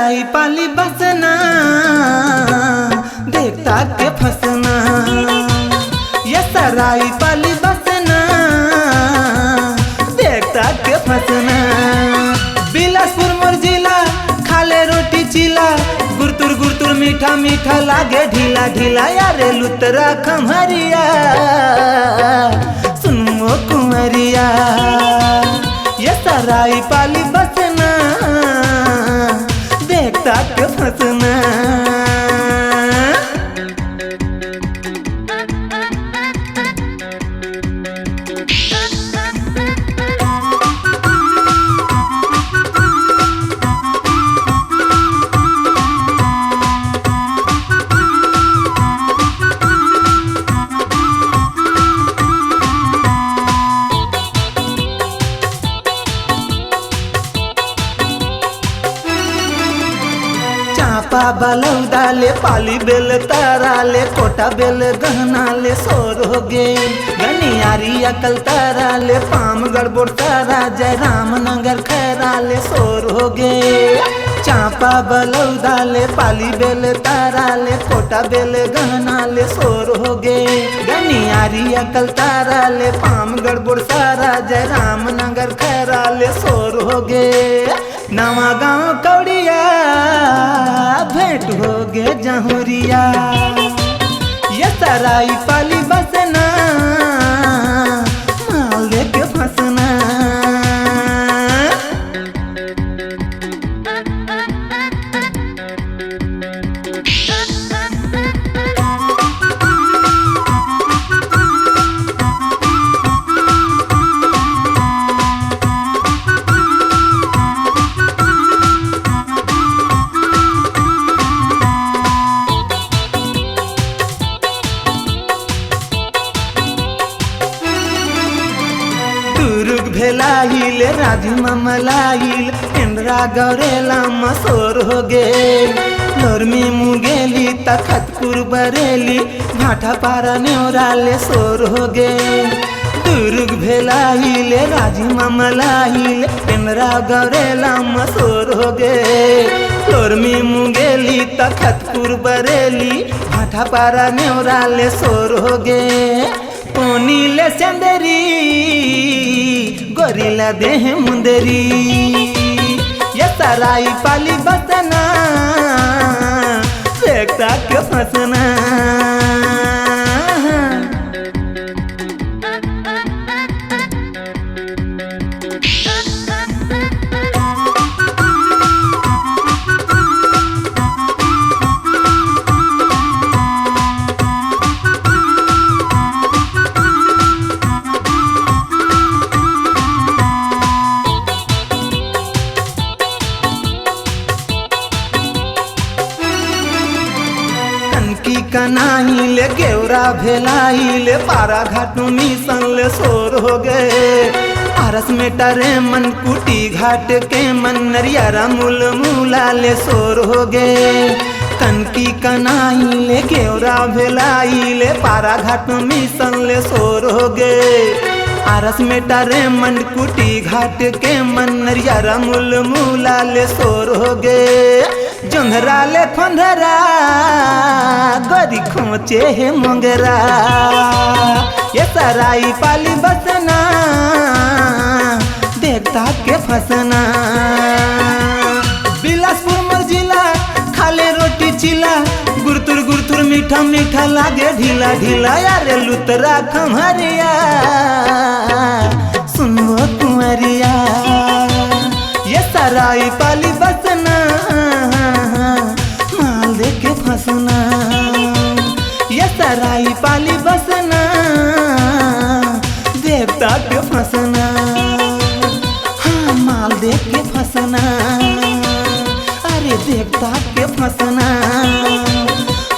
सराई पाली बसना देखता के फसना, ये सराई पाली बसना देखता के फसना। बिलासपुर मोर जिला खाले रोटी चिला, गुरतुर गुरतुर मीठा मीठा लागे ढीला ढीला। यारे लुतरा खमहरिया सुनो कुंवरिया, ये सराई पाली बसना देखता के फसना। चापा बलौदा ले पाली बेल तारा ले, कोटा बेल गहना ले सोर हो गे। गनियारी अकल तारा ले, पाम गड़बोड़ तारा जय राम नगर खैरा ले सोर हो गे। चापा बलौदा ले पाली बेल तारा ले, कोटा बेल गहना ले सोर हो गे। गनियारी अकल तारा ले, पाम गड़बोड़ तारा जय राम नगर खैरा ले सोर हो गे। नवा गाँव कौड़िया भेंट हो गे जहुरिया, ये सराई पाली बसना माल दे के फसना। दुर्ग भेलाइल राजू ममलाइल, इंद्रा गौरेला मसोर हो गे। लोरमी मुगेली तखतपुर बरेली, भाटा पारा न्योरा ले सोर हो गे। दुर्ग भेलाइल राजू ममलाइल, इंद्रा गौरेला मसोर हो गे। लोरमी मुगेली तखतपुर बरेली, भाटा पारा न्योरा ले सोर हो गे। पोनी ले सेंदरी गोरिला देह मुंदरी, ये सराई पाली बसना देखता के फसना। कनाइल गेवरा भेलाइल, पारा घाट मिशन ले सोर हो गए। आरस में टरे मन कुटी घाट के मन, नरियारा मूल मूला ले सोर हो गए। कनकी कनाइल गेवरा भेलाइल, पारा घाट मिशन ले सोर हो गए। आरस में टरे मन कुटी घाट के मन, नरियारा मूल मूला ले सोर हो गए। जोंधरा ले खोंधरा गोरी खोचे है मोंगरा, ये सराई पाली बसना देखता के फसना। बिलासपुर मोर जिला खाले रोटी चिला, गुरतुर गुरतुर मीठा मीठा लागे ढीला ढीला। यारे लुतरा खमहरिया सुनो कुंवरिया, ये सराई पाली बसना माल दे के फसना। ये सराई पाली बसना देवता के फसना। हाँ माल दे के फसना, अरे देवता के फसना।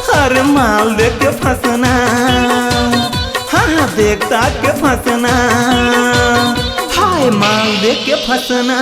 हर माल दे के फसना, हाँ देवता के फसना। हाय माल दे के फसना।